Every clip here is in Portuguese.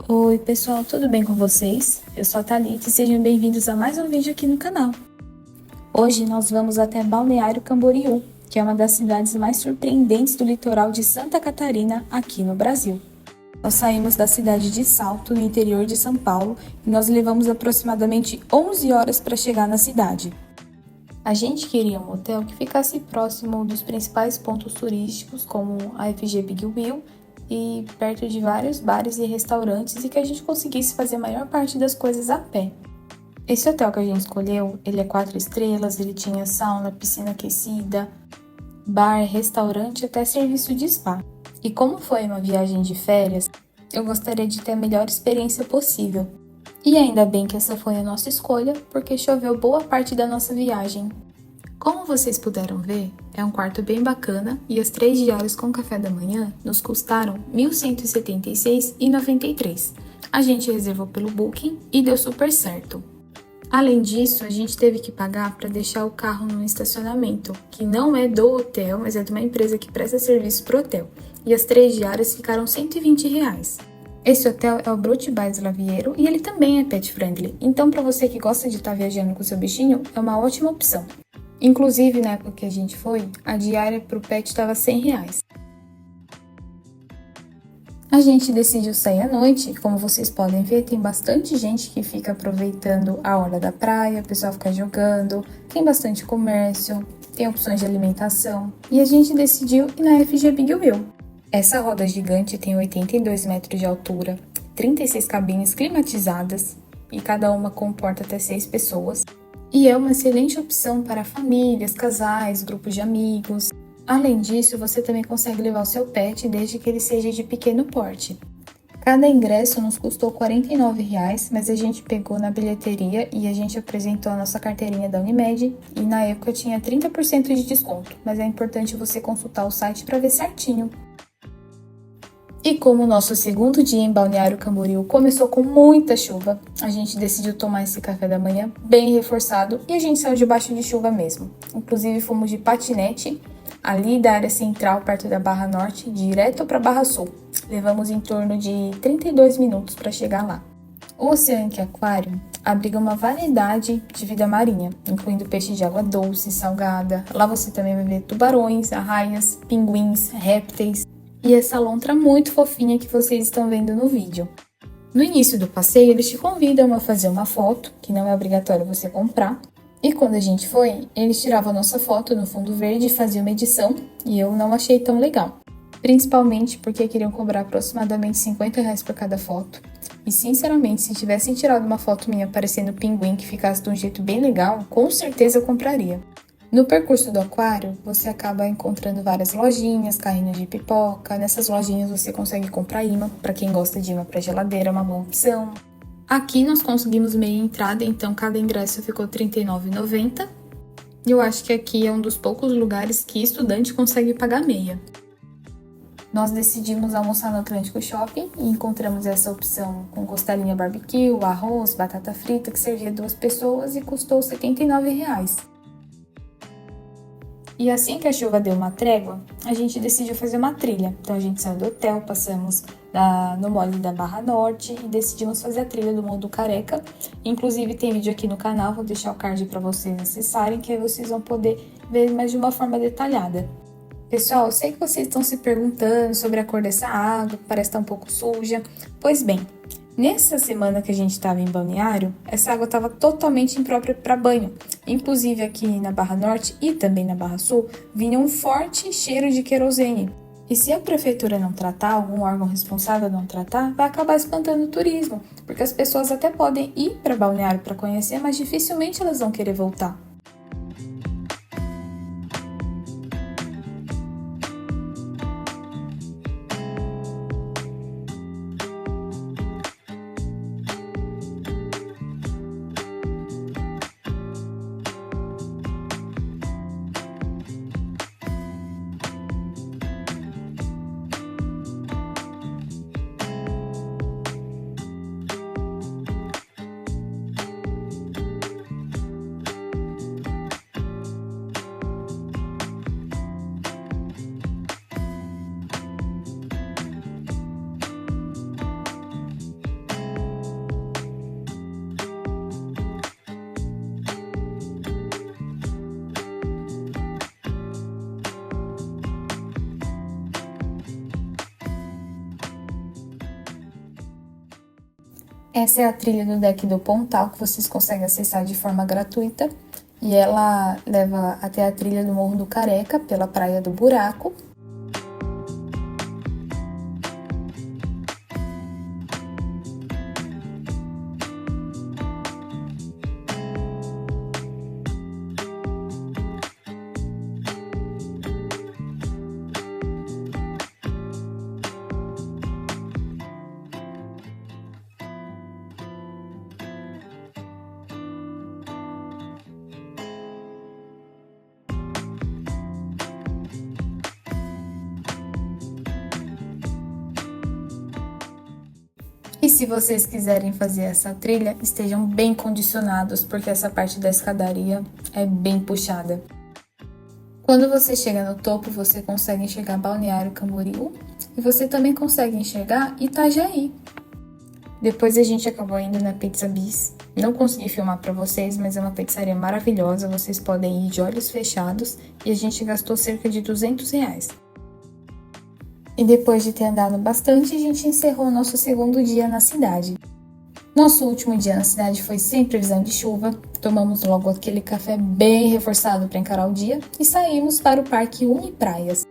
Oi pessoal, tudo bem com vocês? Eu sou a Thalita e sejam bem-vindos a mais um vídeo aqui no canal. Hoje nós vamos até Balneário Camboriú, que é uma das cidades mais surpreendentes do litoral de Santa Catarina, aqui no Brasil. Nós saímos da cidade de Salto, no interior de São Paulo, e nós levamos aproximadamente 11 horas para chegar na cidade. A gente queria um hotel que ficasse próximo dos principais pontos turísticos, como a FG Big Wheel, e perto de vários bares e restaurantes e que a gente conseguisse fazer a maior parte das coisas a pé. Esse hotel que a gente escolheu, ele é 4 estrelas, ele tinha sauna, piscina aquecida, bar, restaurante e até serviço de spa. E como foi uma viagem de férias, eu gostaria de ter a melhor experiência possível. E ainda bem que essa foi a nossa escolha, porque choveu boa parte da nossa viagem. Como vocês puderam ver, é um quarto bem bacana e as 3 diárias com café da manhã nos custaram R$ 1.176,93. A gente reservou pelo Booking e deu super certo. Além disso, a gente teve que pagar para deixar o carro no estacionamento, que não é do hotel, mas é de uma empresa que presta serviço para o hotel. E as 3 diárias ficaram R$ 120. Esse hotel é o Brut by Slaviero e ele também é pet friendly, então para você que gosta de estar viajando com seu bichinho, é uma ótima opção. Inclusive, na época que a gente foi, a diária para o pet estava R$ 100. A gente decidiu sair à noite, como vocês podem ver, tem bastante gente que fica aproveitando a hora da praia, o pessoal fica jogando, tem bastante comércio, tem opções de alimentação, e a gente decidiu ir na FG Big Wheel. Essa roda gigante tem 82 metros de altura, 36 cabines climatizadas e cada uma comporta até 6 pessoas. E é uma excelente opção para famílias, casais, grupos de amigos. Além disso, você também consegue levar o seu pet desde que ele seja de pequeno porte. Cada ingresso nos custou R$ 49, mas a gente pegou na bilheteria e a gente apresentou a nossa carteirinha da Unimed e na época tinha 30% de desconto, mas é importante você consultar o site para ver certinho. E como o nosso segundo dia em Balneário Camboriú começou com muita chuva, a gente decidiu tomar esse café da manhã bem reforçado e a gente saiu debaixo de chuva mesmo. Inclusive fomos de patinete, ali da área central, perto da Barra Norte, direto para Barra Sul. Levamos em torno de 32 minutos para chegar lá. O Oceanic Aquarium abriga uma variedade de vida marinha, incluindo peixes de água doce, salgada. Lá você também vai ver tubarões, arraias, pinguins, répteis e essa lontra muito fofinha que vocês estão vendo no vídeo. No início do passeio, eles te convidam a fazer uma foto, que não é obrigatório você comprar. E quando a gente foi, eles tiravam a nossa foto no fundo verde e faziam uma edição, e eu não achei tão legal. Principalmente porque queriam cobrar aproximadamente R$ 50 por cada foto. E sinceramente, se tivessem tirado uma foto minha parecendo pinguim que ficasse de um jeito bem legal, com certeza eu compraria. No percurso do aquário, você acaba encontrando várias lojinhas, carrinhos de pipoca. Nessas lojinhas você consegue comprar imã, para quem gosta de imã para geladeira, é uma boa opção. Aqui nós conseguimos meia entrada, então cada ingresso ficou R$ 39,90. Eu acho que aqui é um dos poucos lugares que estudante consegue pagar meia. Nós decidimos almoçar no Atlântico Shopping e encontramos essa opção com costelinha barbecue, arroz, batata frita, que servia 2 pessoas e custou R$ 79. E assim que a chuva deu uma trégua, a gente decidiu fazer uma trilha. Então a gente saiu do hotel, passamos no mole da Barra Norte e decidimos fazer a trilha do Morro do Careca. Inclusive tem vídeo aqui no canal, vou deixar o card para vocês acessarem, que aí vocês vão poder ver mais de uma forma detalhada. Pessoal, eu sei que vocês estão se perguntando sobre a cor dessa água, parece estar um pouco suja. Pois bem, nessa semana que a gente estava em Balneário, essa água estava totalmente imprópria para banho. Inclusive aqui na Barra Norte e também na Barra Sul, vinha um forte cheiro de querosene. E se a prefeitura não tratar, algum órgão responsável não tratar, vai acabar espantando o turismo, porque as pessoas até podem ir para Balneário para conhecer, mas dificilmente elas vão querer voltar. Essa é a trilha do deck do Pontal, que vocês conseguem acessar de forma gratuita. E ela leva até a trilha do Morro do Careca, pela Praia do Buraco. E se vocês quiserem fazer essa trilha, estejam bem condicionados, porque essa parte da escadaria é bem puxada. Quando você chega no topo, você consegue enxergar Balneário Camboriú e você também consegue enxergar Itajaí. Depois a gente acabou indo na Pizza Bis. Não consegui filmar para vocês, mas é uma pizzaria maravilhosa, vocês podem ir de olhos fechados e a gente gastou cerca de R$200. E depois de ter andado bastante, a gente encerrou nosso segundo dia na cidade. Nosso último dia na cidade foi sem previsão de chuva, tomamos logo aquele café bem reforçado para encarar o dia e saímos para o Parque Unipraias.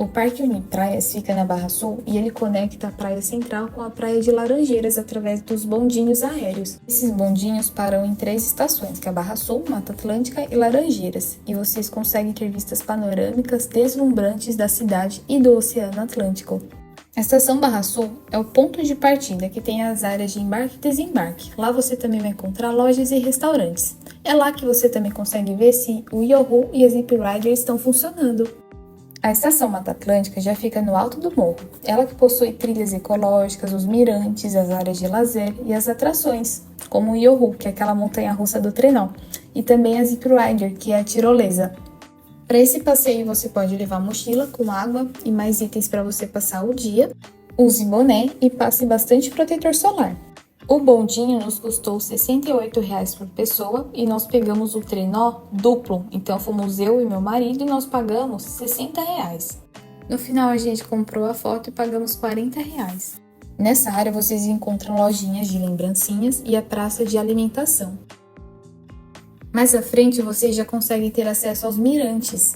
O Parque Unipraias fica na Barra Sul e ele conecta a Praia Central com a Praia de Laranjeiras através dos bondinhos aéreos. Esses bondinhos param em 3 estações, que é a Barra Sul, Mata Atlântica e Laranjeiras, e vocês conseguem ter vistas panorâmicas deslumbrantes da cidade e do Oceano Atlântico. A estação Barra Sul é o ponto de partida, que tem as áreas de embarque e desembarque. Lá você também vai encontrar lojas e restaurantes. É lá que você também consegue ver se o Yoho e a Zip Rider estão funcionando. A estação Mata Atlântica já fica no alto do morro. Ela que possui trilhas ecológicas, os mirantes, as áreas de lazer e as atrações, como o Yoho, que é aquela montanha-russa do trenó, e também a Zip Rider, que é a tirolesa. Para esse passeio você pode levar mochila com água e mais itens para você passar o dia. Use boné e passe bastante protetor solar. O bondinho nos custou R$68 por pessoa e nós pegamos o trenó duplo, então fomos eu e meu marido e nós pagamos R$60. No final a gente comprou a foto e pagamos R$40. Nessa área vocês encontram lojinhas de lembrancinhas e a praça de alimentação. Mais à frente vocês já conseguem ter acesso aos mirantes.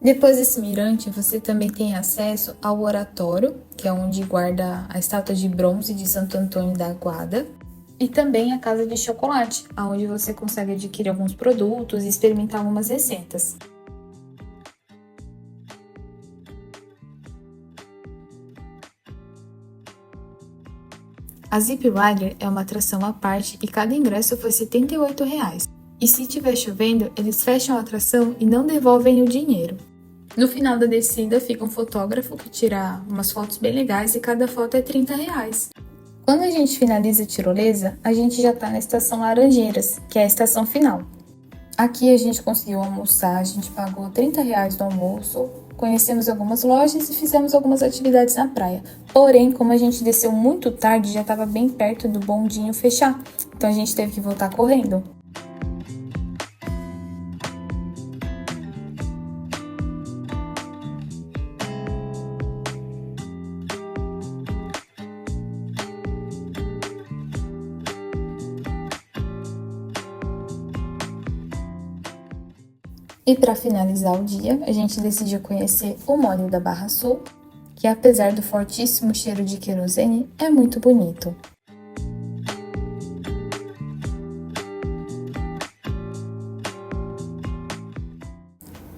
Depois desse mirante, você também tem acesso ao oratório, que é onde guarda a estátua de bronze de Santo Antônio da Aguada, e também a casa de chocolate, onde você consegue adquirir alguns produtos e experimentar algumas receitas. A Zip Rider é uma atração à parte e cada ingresso foi R$78. E se estiver chovendo, eles fecham a atração e não devolvem o dinheiro. No final da descida fica um fotógrafo que tira umas fotos bem legais e cada foto é R$30. Quando a gente finaliza a tirolesa, a gente já está na estação Laranjeiras, que é a estação final. Aqui a gente conseguiu almoçar, a gente pagou R$30 no almoço, conhecemos algumas lojas e fizemos algumas atividades na praia. Porém, como a gente desceu muito tarde, já estava bem perto do bondinho fechar, então a gente teve que voltar correndo. E para finalizar o dia, a gente decidiu conhecer o Mole da Barra Sul, que apesar do fortíssimo cheiro de querosene, é muito bonito.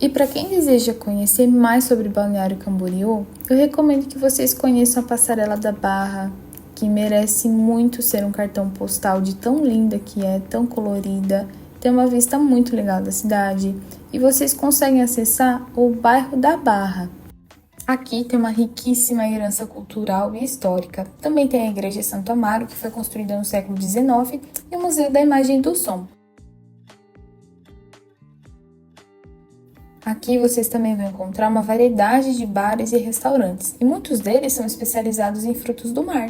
E para quem deseja conhecer mais sobre Balneário Camboriú, eu recomendo que vocês conheçam a Passarela da Barra, que merece muito ser um cartão postal de tão linda que é, tão colorida, tem uma vista muito legal da cidade e vocês conseguem acessar o bairro da Barra. Aqui tem uma riquíssima herança cultural e histórica. Também tem a Igreja Santo Amaro, que foi construída no século XIX, e o Museu da Imagem e do Som. Aqui vocês também vão encontrar uma variedade de bares e restaurantes, e muitos deles são especializados em frutos do mar.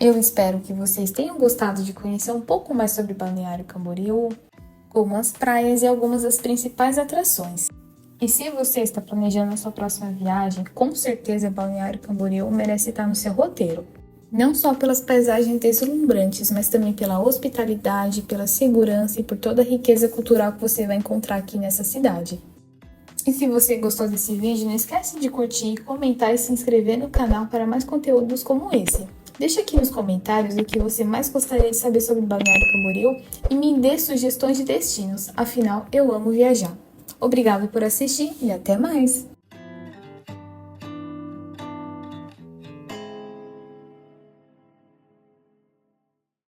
Eu espero que vocês tenham gostado de conhecer um pouco mais sobre Balneário Camboriú, como as praias e algumas das principais atrações. E se você está planejando a sua próxima viagem, com certeza Balneário Camboriú merece estar no seu roteiro. Não só pelas paisagens deslumbrantes, mas também pela hospitalidade, pela segurança e por toda a riqueza cultural que você vai encontrar aqui nessa cidade. E se você gostou desse vídeo, não esquece de curtir, comentar e se inscrever no canal para mais conteúdos como esse. Deixa aqui nos comentários o que você mais gostaria de saber sobre Balneário Camboriú e me dê sugestões de destinos, afinal eu amo viajar. Obrigada por assistir e até mais!